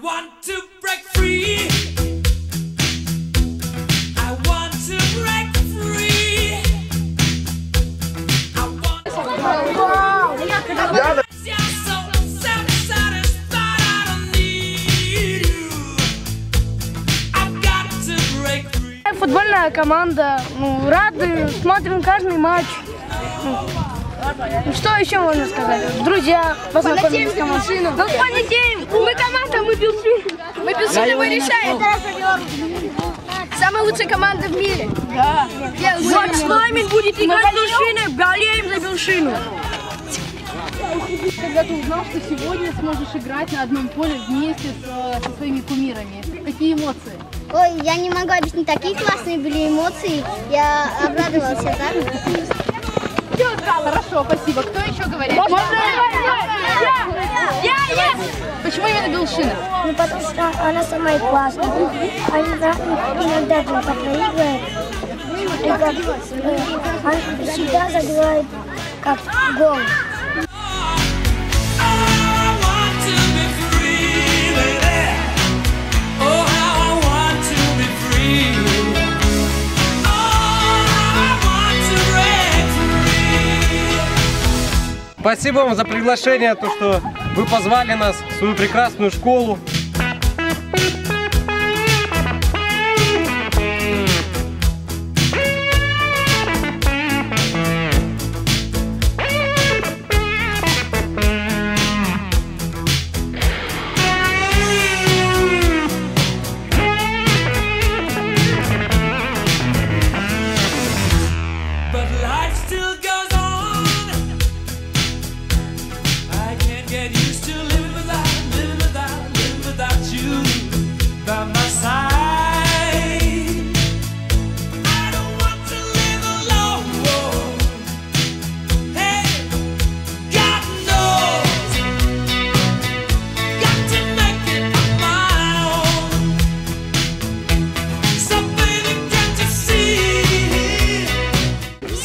want to break free. I want to break free. I want to Футбольная команда, рады, смотрим каждый матч. Что еще можно сказать? Друзья, познакомились с командой. Ну, понятеем. Мы команда, мы Белшины. Мы Белшины, мы решаем. Самая лучшая команда в мире. Да. Вот с нами будет играть Белшины, болеем за Белшину. Когда ты узнал, что сегодня сможешь играть на одном поле вместе со своими кумирами, какие эмоции? Ой, я не могу объяснить, такие классные были эмоции, я обрадовался, да? Хорошо, спасибо. Кто еще говорит? Я! Почему именно Белшина? Ну, потому что она самая классная. Она иногда только проигрывает, она всегда забивает как гол. Спасибо вам за приглашение, то, что вы позвали нас в свою прекрасную школу.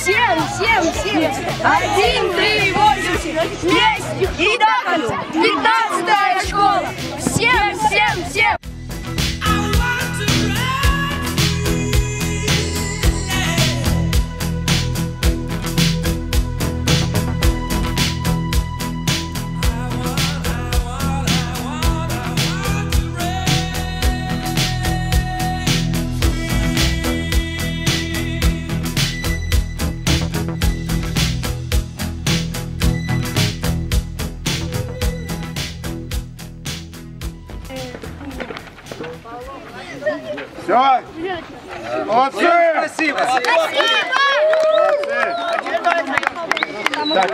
Всем! 1, 3, 8! Есть! И до конца! 15-я школа! Всем! Все? Молодцы! Спасибо! Так,